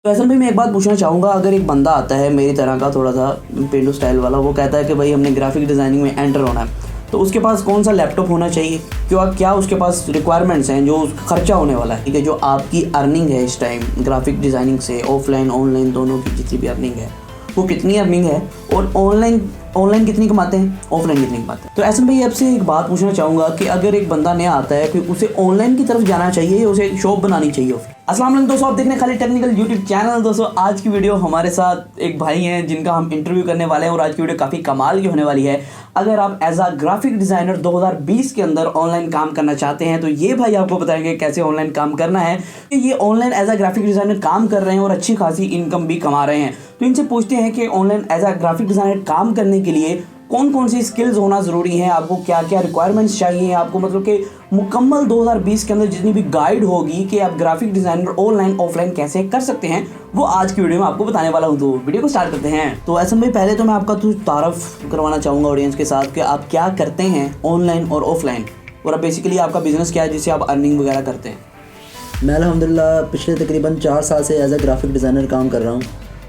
तो ऐसा भाई मैं एक बात पूछना चाहूँगा, अगर एक बंदा आता है मेरी तरह का थोड़ा सा पेंडू स्टाइल वाला, वो कहता है कि भाई हमने ग्राफिक डिज़ाइनिंग में एंटर होना है, तो उसके पास कौन सा लैपटॉप होना चाहिए, क्या उसके पास रिक्वायरमेंट्स हैं, जो खर्चा होने वाला है, ठीक है, जो आपकी अर्निंग है इस टाइम ग्राफिक डिज़ाइनिंग से, ऑफलाइन ऑनलाइन दोनों की जितनी भी अर्निंग है वो कितनी अर्निंग है, और ऑनलाइन कितनी कमाते हैं, ऑफलाइन कितनी कमाते हैं। तो ऐसे भाई आपसे एक बात पूछना चाहूँगा कि अगर एक बंदा नया आता है कि उसे ऑनलाइन की तरफ जाना चाहिए या उसे शॉप बनानी चाहिए। अस्सलाम वालेकुम दोस्तों, आप देख रहे हैं खालिद टेक्निकल यूट्यूब चैनल। दोस्तों आज की वीडियो हमारे साथ एक भाई हैं जिनका हम इंटरव्यू करने वाले हैं और आज की वीडियो काफ़ी कमाल की होने वाली है। अगर आप एज आ ग्राफिक डिज़ाइनर 2020 के अंदर ऑनलाइन काम करना चाहते हैं तो ये भाई आपको बताएंगे कैसे ऑनलाइन काम करना है। ये ऑनलाइन एज आ ग्राफिक डिज़ाइनर काम कर रहे हैं और अच्छी खासी इनकम भी कमा रहे हैं। तो इनसे पूछते हैं कि ऑनलाइन एज आ ग्राफिक डिज़ाइनर काम करने के लिए कौन कौन सी स्किल्स होना ज़रूरी है, आपको क्या क्या रिक्वायरमेंट्स चाहिए, आपको मतलब कि मुकम्मल 2020 के अंदर जितनी भी गाइड होगी कि आप ग्राफिक डिज़ाइनर ऑनलाइन ऑफलाइन कैसे कर सकते हैं, वो आज की वीडियो में आपको बताने वाला हूँ। तो वीडियो को स्टार्ट करते हैं। तो ऐसे में पहले तो मैं आपका तारफ़ करवाना चाहूँगा ऑडियंस के साथ कि आप क्या करते हैं ऑनलाइन और ऑफलाइन, और अब बेसिकली आपका बिज़नेस क्या है जिससे आप अर्निंग वगैरह करते हैं। मैं अल्हम्दुलिल्लाह पिछले तकरीबन 4 साल से एज ए ग्राफिक डिज़ाइनर काम कर रहा हूँ।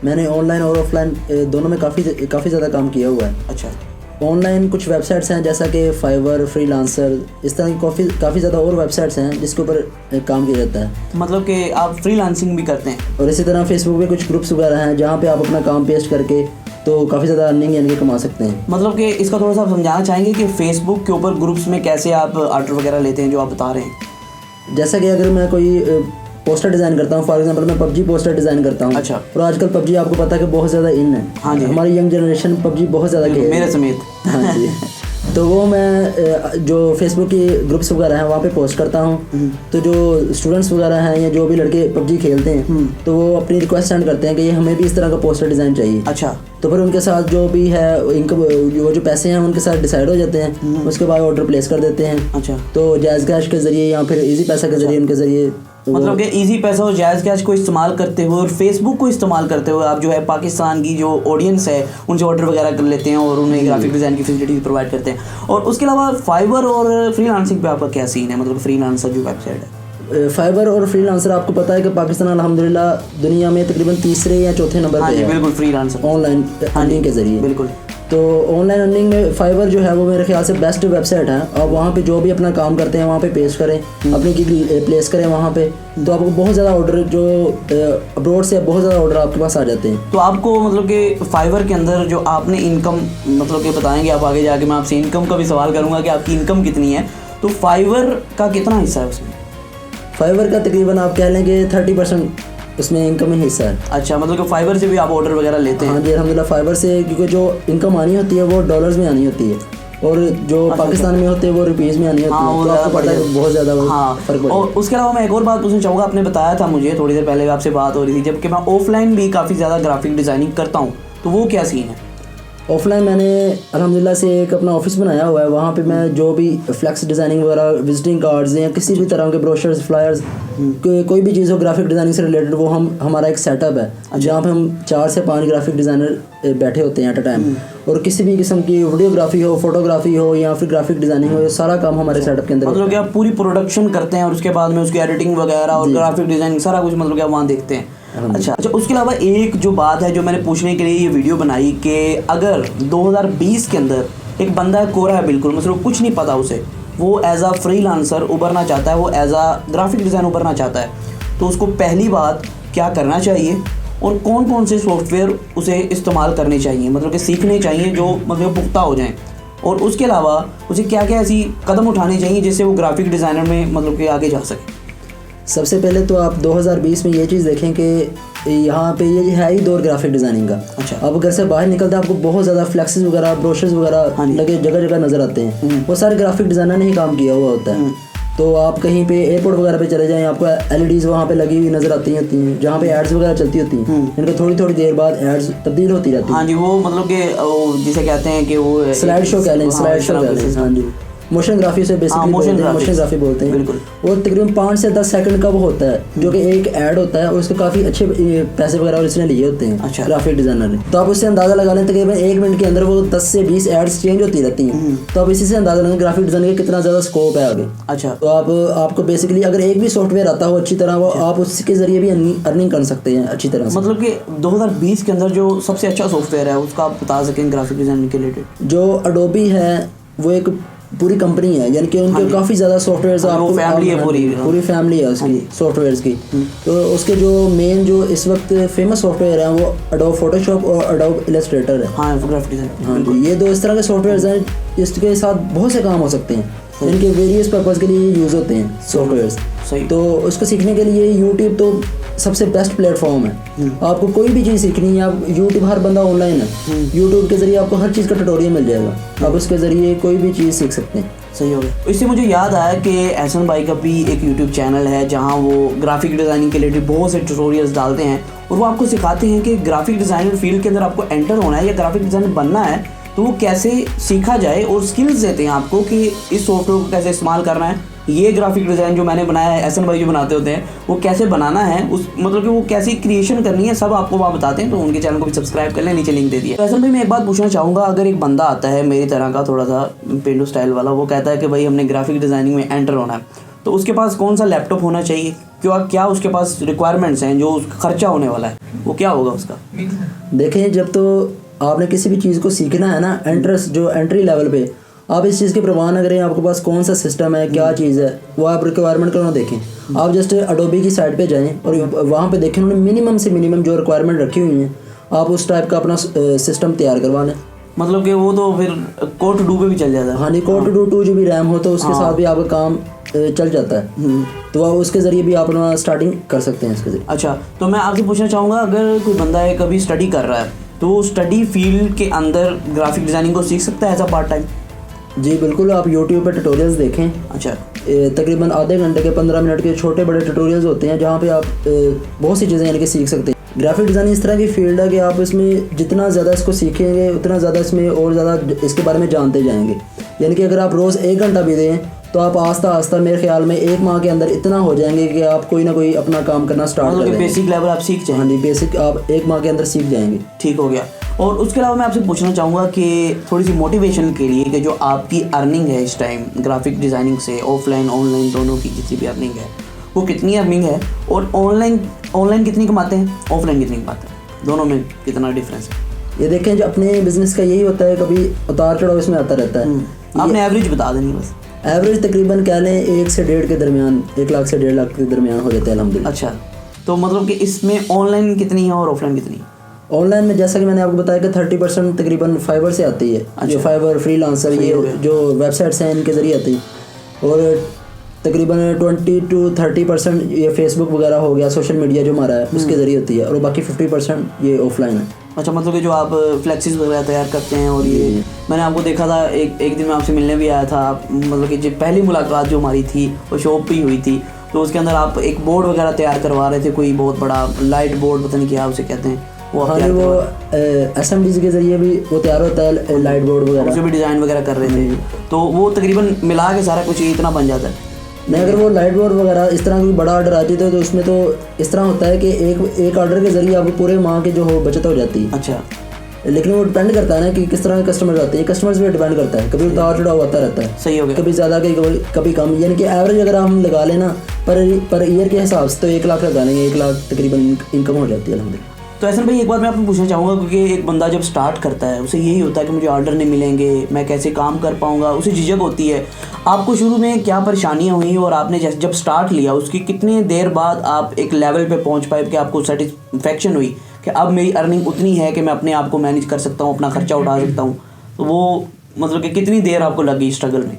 मैंने ऑनलाइन और ऑफलाइन दोनों में काफ़ी ज़्यादा काम किया हुआ है। अच्छा, ऑनलाइन कुछ वेबसाइट्स हैं जैसा कि फाइवर, फ्रीलांसर, इस तरह की काफ़ी ज़्यादा और वेबसाइट्स हैं जिसके ऊपर काम किया जाता है। मतलब कि आप फ्रीलांसिंग भी करते हैं। और इसी तरह फेसबुक पे कुछ ग्रुप्स वगैरह हैं जहाँ पे आप अपना काम पेस्ट करके तो काफ़ी ज़्यादा अर्निंग यानी कि कमा सकते हैं। मतलब कि इसका थोड़ा सा आप समझाना चाहेंगे कि फेसबुक के ऊपर ग्रुप्स में कैसे आप ऑर्डर वगैरह लेते हैं जो आप बता रहे हैं। जैसा कि अगर मैं कोई पोस्टर डिज़ाइन करता हूँ, फॉर एग्जांपल मैं पबजी पोस्टर डिज़ाइन करता हूँ। अच्छा। और आजकल पबजी आपको पता है कि बहुत ज़्यादा इन है। हाँ जी, हमारी यंग जनरेशन पबजी बहुत ज़्यादा खेल मेरे समेत। हाँ जी। तो वो मैं जो फेसबुक की ग्रुप्स वगैरह हैं वहाँ पे पोस्ट करता हूँ। तो जो स्टूडेंट्स वगैरह हैं या जो भी लड़के पबजी खेलते हैं तो वो अपनी रिक्वेस्ट सेंड करते हैं कि ये हमें भी इस तरह का पोस्टर डिज़ाइन चाहिए। अच्छा। तो फिर उनके साथ जो भी है इनकम जो पैसे हैं उनके साथ डिसाइड हो जाते हैं। उसके बाद ऑर्डर प्लेस कर देते हैं। अच्छा। तो जायज़ कैश के ज़रिए या फिर इजी पैसा के ज़रिए उनके ज़रिए मतलब कि इजी पैसा और जायज़ कैश को इस्तेमाल करते हुए और फेसबुक को इस्तेमाल करते हुए आप जो है पाकिस्तान की जो ऑडियंस है उनसे ऑर्डर वगैरह कर लेते हैं और उन्हें ग्राफिक डिज़ाइन की फैसिलिटी प्रोवाइड करते हैं। और उसके अलावा फाइवर और फ्रीलांसिंग पे आपका क्या सीन है, मतलब फ्रीलांसर जो वेबसाइट है। फाइवर और फ्रीलांसर आपको पता है कि पाकिस्तान अल्हम्दुलिल्लाह दुनिया में तकरीबन तीसरे या चौथे नंबर पे है। बिल्कुल, फ्रीलांसर ऑनलाइन अर्निंग के ज़रिए। बिल्कुल। तो ऑनलाइन अर्निंग में फाइवर जो है वो मेरे ख्याल से बेस्ट वेबसाइट है। और वहाँ पे जो भी अपना काम करते हैं वहाँ पे पेश करें, अपनी गिग प्लेस करें वहाँ पे, तो आपको बहुत ज़्यादा ऑर्डर जो अब्रॉड से बहुत ज़्यादा ऑर्डर आपके पास आ जाते हैं। तो आपको मतलब कि फाइवर के अंदर जो आपने इनकम मतलब कि बताएंगे आप आगे जाके, मैं आपसे इनकम का भी सवाल करूँगा कि आपकी इनकम कितनी है। तो फाइवर का कितना हिस्सा है उसमें? फाइवर का तकरीबन आप कह लें कि 30% उसमें इनकम में हिस्सा है। अच्छा, मतलब कि फाइवर से भी आप ऑर्डर वगैरह लेते हैं? हाँ जी, अल्हम्दुलिल्लाह फाइवर से, क्योंकि जो इनकम आनी होती है वो डॉलर्स में आनी होती है और जो पाकिस्तान में होते हैं वो रुपीज़ में आनी होती है। तो आपको पता है बहुत ज़्यादा फर्क पड़ता है। और उसके अलावा मैं एक और बात पूछना चाहूँगा, आपने बताया था मुझे थोड़ी देर पहले आपसे बात हो रही थी जबकि मैं ऑफलाइन भी काफ़ी ज़्यादा ग्राफिक डिज़ाइनिंग करता हूँ, तो वो क्या सीन है? ऑफलाइन मैंने अल्हम्दुलिल्लाह से एक अपना ऑफिस बनाया हुआ है। वहाँ पे मैं जो भी फ्लैक्स डिज़ाइनिंग वगैरह, विजिटिंग कार्ड्स या किसी भी तरह के ब्रोशर्स, फ्लायर्स, कोई भी चीज़ हो ग्राफिक डिज़ाइनिंग से रिलेटेड, वो हमारा एक सेटअप है जहाँ पे हम 4 से 5 ग्राफिक डिज़ाइनर बैठे होते हैं एट अ टाइम। और किसी भी किस्म की वीडियोग्राफी हो, फोटोग्राफी हो या फिर ग्राफिक डिज़ाइनिंग हो, ये सारा काम हमारे सेटअप के अंदर मतलब कि आप पूरी प्रोडक्शन करते हैं और उसके बाद में उसकी एडिटिंग वगैरह और ग्राफिक डिज़ाइनिंग सारा कुछ मतलब कि आप वहाँ देखते हैं। अच्छा, उसके अलावा एक जो बात है जो मैंने पूछने के लिए ये वीडियो बनाई कि अगर 2020 के अंदर एक बंदा कोरा है, बिल्कुल मतलब कुछ नहीं पता उसे, वो एज आ फ्रीलांसर उभरना चाहता है, वो एज आ ग्राफिक डिज़ाइन उभरना चाहता है, तो उसको पहली बात क्या करना चाहिए और कौन कौन से सॉफ्टवेयर उसे इस्तेमाल करने चाहिए, मतलब कि सीखने चाहिए जो मतलब पुख्ता हो जाएँ, और उसके अलावा उसे क्या क्या ऐसी कदम उठाने चाहिए जिससे वो ग्राफिक डिज़ाइनर में मतलब कि आगे जा सके। सबसे पहले तो आप 2020 में ये चीज़ देखें कि यहाँ पे ये है ही दौर ग्राफिक डिज़ाइनिंग का। अच्छा। आप घर से बाहर निकलते हैं आपको बहुत ज़्यादा फ्लैक्सेस वगैरह, ब्रोशर्स वगैरह लगे जगह जगह नज़र आते हैं। वो सारे ग्राफिक डिज़ाइनर ने ही काम किया हुआ होता है। तो आप कहीं पे एयरपोर्ट वगैरह पे चले जाएं, आपको LEDs वहाँ पे लगी हुई नज़र आती होती हैं जहाँ पे एड्स वगैरह चलती होती हैं। इनका थोड़ी थोड़ी देर बाद एड्स तब्दील होती रहती हैं। हाँ जी, वो मतलब कि जिसे कहते हैं कि वो स्लाइड शो कह लें, स्लाइड शो कह लें। हाँ जी, मोशन ग्राफी से बेसिकली मोशन ग्राफी बोलते हैं। बिल्कुल। वो तकरीबन 5 से 10 सेकंड का वो होता है जो कि एक ऐड होता है और उसके काफ़ी अच्छे पैसे वगैरह इसने लिए होते हैं। अच्छा। ग्राफिक डिज़ाइनर ने, तो आप उससे अंदाज़ा लगा लें तकरीबन 1 मिनट के अंदर वो 10 से 20 एड्स चेंज होती रहती हैं। तो आप इसी से अंदाज़ा लगाएं ग्राफिक डिज़ाइनर का कितना ज़्यादा स्कोप है आगे। अच्छा। तो आपको बेसिकली अगर एक भी सॉफ्टवेयर आता हो अच्छी तरह, वो आप उसके ज़रिए भी अर्निंग कर सकते हैं अच्छी तरह से। मतलब कि 2020 के अंदर जो सबसे अच्छा सॉफ्टवेयर है उसका आप बता सकें ग्राफिक डिज़ाइनिंग के रिलेटेड? जो अडोबी है वो एक पूरी कंपनी है, यानी कि उनके काफ़ी ज़्यादा सॉफ्टवेयर्स आपको फैमिली है, पूरी फैमिली है उसकी सॉफ्टवेयर्स की। तो उसके जो मेन जो इस वक्त फेमस सॉफ्टवेयर हैं वो एडोब फोटोशॉप और एडोब इलस्ट्रेटर है। हाँ, ग्राफिक डिज़ाइन। हाँ जी, ये दो इस तरह के सॉफ्टवेयर्स हैं जिसके साथ बहुत से काम हो सकते हैं, इनके वेरियस पर्पज़ के लिए यूज़ होते हैं सॉफ्टवेयर्स। सही। तो उसको सीखने के लिए यूट्यूब तो सबसे बेस्ट प्लेटफॉर्म है। आपको कोई भी चीज़ सीखनी है, आप यूट्यूब, हर बंदा ऑनलाइन है, यूट्यूब के ज़रिए आपको हर चीज़ का ट्यूटोरियल मिल जाएगा, आप उसके ज़रिए कोई भी चीज़ सीख सकते हैं। सही हो गया। इससे मुझे याद आया कि एहसन भाई का भी एक यूट्यूब चैनल है जहाँ वो ग्राफिक डिज़ाइनिंग के रिलेटेड बहुत से ट्यूटोरियल्स डालते हैं और वो आपको सिखाते हैं कि ग्राफिक डिज़ाइनर फील्ड के अंदर आपको एंटर होना है या ग्राफिक डिज़ाइनर बनना है तो वो कैसे सीखा जाए, और स्किल्स देते हैं आपको कि इस सॉफ्टवेयर को कैसे इस्तेमाल करना है, ये ग्राफिक डिज़ाइन जो मैंने बनाया है, एहसन भाई जो बनाते होते हैं वो कैसे बनाना है, उस मतलब कि वो कैसे क्रिएशन करनी है, सब आपको वहाँ बताते हैं। तो उनके चैनल को भी सब्सक्राइब कर लें, नीचे लिंक दे दिया। तो एहसन भाई मैं एक बात पूछना चाहूँगा, अगर एक बंदा आता है मेरी तरह का थोड़ा सा पेंडू स्टाइल वाला, वो कहता है कि भाई हमने ग्राफिक डिज़ाइनिंग में एंटर होना है, तो उसके पास कौन सा लैपटॉप होना चाहिए, क्या उसके पास रिक्वायरमेंट्स हैं, जो खर्चा होने वाला है वो क्या होगा उसका? देखें, जब तो आपने किसी भी चीज़ को सीखना है ना, एंट्री लेवल पे आप इस चीज़ की परवाह न करें आपके पास कौन सा सिस्टम है, क्या चीज़ है, वो आप रिक्वायरमेंट को ना देखें। आप जस्ट अडोबी की साइट पे जाएं और वहाँ पे देखें उन्होंने मिनिमम से मिनिमम जो रिक्वायरमेंट रखी हुई हैं, आप उस टाइप का अपना सिस्टम तैयार करवा लें। मतलब कि वो तो फिर कोड टू डू पे भी चल जाता है। हाँ जी, कोड टू डू 2 GB रैम हो तो उसके साथ भी आपका काम चल जाता है। तो आप उसके ज़रिए भी आप अपना स्टार्टिंग कर सकते हैं इसके ज़रिए। अच्छा, तो मैं आपसे पूछना चाहूँगा, अगर कोई बंदा है कभी स्टडी कर रहा है तो वो स्टडी फील्ड के अंदर ग्राफिक डिज़ाइनिंग को सीख सकता है एज अ पार्ट टाइम? जी बिल्कुल, आप यूट्यूब पे ट्यूटोरियल्स देखें। अच्छा। तकरीबन आधे घंटे के 15 मिनट के छोटे बड़े ट्यूटोरियल्स होते हैं जहाँ पे आप बहुत सी चीज़ें यानी कि सीख सकते हैं। ग्राफिक डिज़ाइनिंग इस तरह की फील्ड है कि आप इसमें जितना ज़्यादा इसको सीखेंगे उतना ज़्यादा इसमें और ज़्यादा इसके बारे में जानते जाएंगे। यानी कि अगर आप रोज़ 1 घंटा भी दें तो आप आस्ता आस्ता मेरे ख्याल में 1 माह के अंदर इतना हो जाएंगे कि आप कोई ना कोई अपना काम करना स्टार्ट कर देंगे। बेसिक लेवल आप सीख जाएंगे। हाँ जी, बेसिक आप 1 माह के अंदर सीख जाएंगे। ठीक हो गया। और उसके अलावा मैं आपसे पूछना चाहूँगा कि थोड़ी सी मोटिवेशन के लिए कि जो आपकी अर्निंग है इस टाइम ग्राफिक डिज़ाइनिंग से, ऑफलाइन ऑनलाइन दोनों की जितनी भी अर्निंग है वो कितनी अर्निंग है, और ऑनलाइन कितनी कमाते हैं, ऑफलाइन कितनी कमाते हैं, दोनों में कितना डिफरेंस है? ये देखें, जो अपने बिजनेस का यही होता है, कभी उतार चढ़ाव इसमें आता रहता है। आपने एवरेज बता देनी बस। एवरेज तकरीबन कह लें 1 से 1.5 के दरमियान, 1 लाख से 1.5 लाख के दरमियान हो जाता है अल्हम्दुलिल्लाह। अच्छा, तो मतलब कि इसमें ऑनलाइन कितनी है और ऑफलाइन कितनी है? ऑनलाइन में जैसा कि मैंने आपको बताया कि 30% तकरीबन फाइबर से आती है। अच्छा। जो फाइबर, फ्रीलांसर, ये जो वेबसाइट्स हैं इनके ज़रिए आती है, और तकरीबन 20 to 30% ये फेसबुक वगैरह हो गया, सोशल मीडिया जो हमारा है उसके ज़रिए होती है, और बाकी 50% ये ऑफलाइन है। अच्छा, मतलब कि जो आप फ्लेक्सिस वगैरह तैयार करते हैं, और ये मैंने आपको देखा था एक दिन मैं आपसे मिलने भी आया था, मतलब कि जो पहली मुलाकात जो हमारी थी वो शॉप पे ही हुई थी, तो उसके अंदर आप एक बोर्ड वगैरह तैयार करवा रहे थे, कोई बहुत बड़ा लाइट बोर्ड, पता नहीं क्या उसे कहते हैं वो। हाँ, वो SMDs के ज़रिए भी वो तैयार होता है, लाइट बोर्ड वगैरह, उसे भी डिज़ाइन वगैरह कर रहे थे, तो वो तकरीबन मिला के सारा कुछ इतना बन जाता है। नहीं, अगर वो लाइट बोर्ड वगैरह इस तरह कोई बड़ा ऑर्डर आती है तो उसमें तो इस तरह होता है कि एक ऑर्डर के ज़रिए आपको पूरे माह के जो हो बचत हो जाती है। अच्छा, लेकिन वो डिपेंड करता है ना कि किस तरह के कस्टमर आते हैं, कस्टमर्स पे डिपेंड करता है, कभी उतार चढ़ाव होता रहता है। सही हो गया। कभी ज़्यादा कभी कम, यानी कि एवरेज अगर हम लगा लेना पर ईयर के हिसाब से तो 1 लाख लगा लेंगे, 1 लाख तकरीबन इनकम हो जाती है अल्हम्दुलिल्लाह। तो एहसन भाई, एक बात मैं आपको पूछना चाहूँगा, क्योंकि एक बंदा जब स्टार्ट करता है उसे यही होता है कि मुझे ऑर्डर नहीं मिलेंगे, मैं कैसे काम कर पाऊँगा, उसे झिझक होती है। आपको शुरू में क्या परेशानियाँ हुई और आपने जब स्टार्ट लिया उसकी कितनी देर बाद आप एक लेवल पे पहुँच पाए कि आपको सेटिस्फेक्शन हुई कि अब मेरी अर्निंग उतनी है कि मैं अपने आप को मैनेज कर सकता हूँ, अपना खर्चा उठा सकता हूँ? तो वो मतलब कि कितनी देर आपको लगी स्ट्रगल में?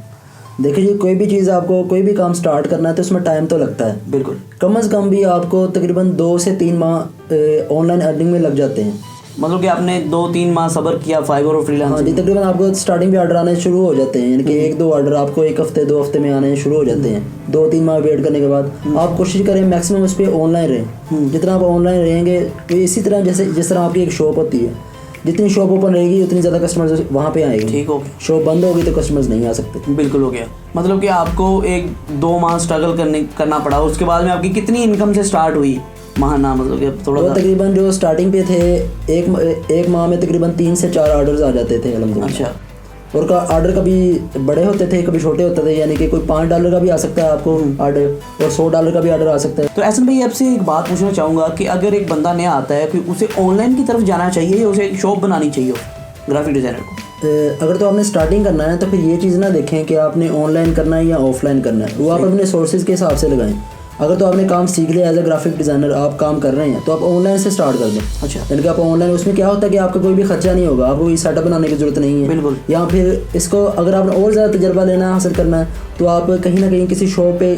देखिए जी, कोई भी चीज़ आपको कोई भी काम स्टार्ट करना है तो उसमें टाइम तो लगता है। बिल्कुल। कम से कम भी आपको तकरीबन 2 से 3 माह ऑनलाइन अर्निंग में लग जाते हैं। मतलब कि आपने 2-3 माह सब्र किया फाइवर और फ्रीलांसिंग? हाँ जी, तकरीबन आपको स्टार्टिंग पे ऑर्डर आने शुरू हो जाते हैं, यानी कि 1-2 ऑर्डर आपको 1 हफ्ते 2 हफ्ते में आने शुरू हो जाते हैं। 2-3 माह वेट करने के बाद आप कोशिश करें मैक्सिमम उस पर ऑनलाइन रहें। जितना आप ऑनलाइन रहेंगे तो इसी तरह जिस तरह आपकी एक शॉप होती है, जितनी शॉप ओपन रहेगी उतनी ज़्यादा कस्टमर्स वहाँ पे आएंगे। ठीक हो गया। शॉप बंद होगी तो कस्टमर्स नहीं आ सकते। बिल्कुल हो गया। मतलब कि आपको 1-2 माह स्ट्रगल करना पड़ा, उसके बाद में आपकी कितनी इनकम से स्टार्ट हुई माहाना? मतलब कि थोड़ा वो तकरीबन जो स्टार्टिंग पे थे एक माह में तकरीबन 3 से 4 ऑर्डर्स आ जाते थे अल्हम्दुलिल्लाह। अच्छा। और का ऑर्डर कभी बड़े होते थे कभी छोटे होते थे, यानी कि कोई $5 का भी आ सकता है आपको ऑर्डर और $100 का भी ऑर्डर आ सकता है। तो एहसन भाई आपसे एक बात पूछना चाहूँगा कि अगर एक बंदा नया आता है कि उसे ऑनलाइन की तरफ जाना चाहिए या उसे एक शॉप बनानी चाहिए ग्राफिक डिज़ाइनर को? अगर तो आपने स्टार्टिंग करना है तो फिर ये चीज़ ना देखें कि आपने ऑनलाइन करना है या ऑफलाइन करना है, वो आप अपने सोर्सेज के हिसाब से लगाएं। अगर तो आपने काम सीख लिया एज ए ग्राफिक डिज़ाइनर, आप काम कर रहे हैं तो आप ऑनलाइन से स्टार्ट कर दें। अच्छा। यानी कि आप ऑनलाइन, उसमें क्या होता है कि आपका कोई भी खर्चा नहीं होगा, आपको कोई सेटअप बनाने की ज़रूरत नहीं है। बिल्कुल। या फिर इसको अगर आपने और ज़्यादा तजर्बा लेना है, हासिल करना है, तो आप कहीं ना कहीं किसी शॉप पे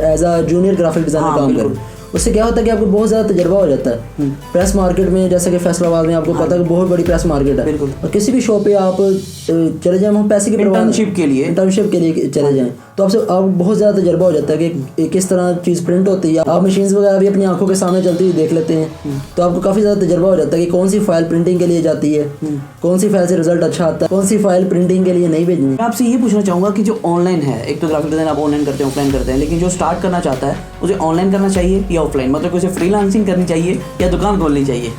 एज आ जूनियर ग्राफिक डिज़ाइनर काम करें। उससे क्या होता है कि आपको बहुत ज़्यादा तजर्बा हो जाता है। प्रेस मार्केट में जैसे कि फैसलाबाद में आपको पता है कि बहुत बड़ी प्रेस मार्केट है। और किसी भी शॉप पे आप चले जाएं, वहाँ पैसे की इंटर्नशिप के लिए चले जाएं तो आप बहुत ज़्यादा तजर्बा हो जाता है कि किस तरह चीज़ प्रिंट होती है। आप मशीन्स वगैरह भी अपनी आंखों के सामने चलती हुई देख लेते हैं, तो आपको काफ़ी ज़्यादा तजर्बा हो जाता है कि कौन सी फाइल प्रिंटिंग के लिए जाती है, कौन सी फाइल से रिजल्ट अच्छा आता है, कौन सी फाइल प्रिंटिंग के लिए नहीं भेजनी। मैं आपसे ये पूछना चाहूँगा कि जो ऑनलाइन है, एक तो ग्राफिक डिज़ाइन आप ऑनलाइन करते हैं, ऑफलाइन करते हैं, लेकिन जो स्टार्ट करना चाहता है उसे ऑनलाइन करना चाहिए या ऑफलाइन? मतलब उसे फ्रीलांसिंग करनी चाहिए या दुकान खोलनी चाहिए?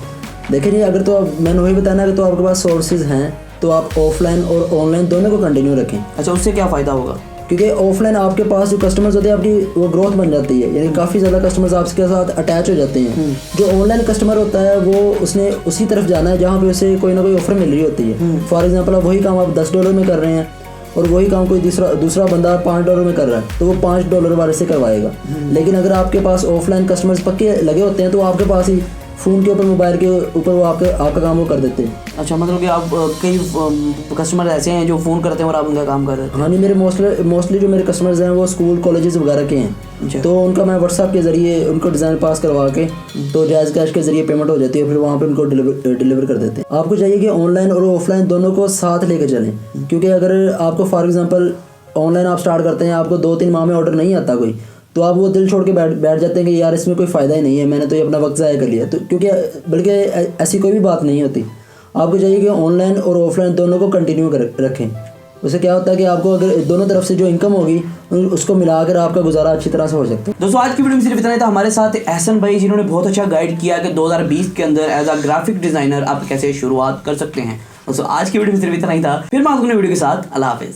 देखिए जी, अगर तो मैंने वही बताना कि तो आपके पास सोर्सेज हैं तो आप ऑफलाइन और ऑनलाइन दोनों को कंटिन्यू रखें। अच्छा, उससे क्या फ़ायदा होगा? क्योंकि ऑफलाइन आपके पास जो कस्टमर्स होते हैं, आपकी वो ग्रोथ बन जाती है, यानी काफ़ी ज़्यादा कस्टमर्स आपके साथ अटैच हो जाते हैं। जो ऑनलाइन कस्टमर होता है वो उसने उसी तरफ जाना है जहाँ पे उसे कोई ना कोई ऑफर मिल रही होती है। फॉर एग्जांपल आप वही काम आप $10 में कर रहे हैं और वही काम कोई दूसरा बंदा $5 में कर रहा है, तो वो $5 वाले से करवाएगा। लेकिन अगर आपके पास ऑफलाइन कस्टमर्स पक्के लगे होते हैं तो आपके पास ही फ़ोन के ऊपर, मोबाइल के ऊपर वो आपका काम वो कर देते हैं। अच्छा, मतलब कि आप कई कस्टमर ऐसे हैं जो फ़ोन करते हैं और आप उनका काम कर रहे हैं? हाँ जी, मेरे मोस्टली जो मेरे कस्टमर्स हैं वो स्कूल कॉलेजेस वगैरह के हैं। अच्छा। तो उनका मैं व्हाट्सएप के ज़रिए उनको डिज़ाइन पास करवा के तो जायज़ कैश के ज़रिए पेमेंट हो जाती है, फिर वहाँ पे उनको डिलीवर कर देते हैं। आपको चाहिए कि ऑनलाइन और ऑफलाइन दोनों को साथ लेकर चलें, क्योंकि अगर आपको फॉर एग्जांपल ऑनलाइन आप स्टार्ट करते हैं, आपको 2-3 माह में ऑर्डर नहीं आता कोई, तो आप वो दिल छोड़ के बैठ जाते हैं कि यार इसमें कोई फ़ायदा ही नहीं है, मैंने तो ये अपना वक्त ज़ाया कर लिया। तो क्योंकि बल्कि ऐसी कोई भी बात नहीं होती। आपको चाहिए कि ऑनलाइन और ऑफलाइन दोनों को कंटिन्यू रखें। उससे क्या होता है कि आपको अगर दोनों तरफ से जो इनकम होगी उसको मिलाकर आपका गुजारा अच्छी तरह से हो सकता है। दोस्तों, आज की वीडियो में सिर्फ इतना ही था। हमारे साथ एहसन भाई, जिन्होंने बहुत अच्छा गाइड किया कि 2020 के अंदर एज अ ग्राफिक डिज़ाइनर आप कैसे शुरुआत कर सकते हैं। दोस्तों, आज की वीडियो में सिर्फ इतना ही था। फिर मैं आपको वीडियो के साथ अल्लाह हाफिज़।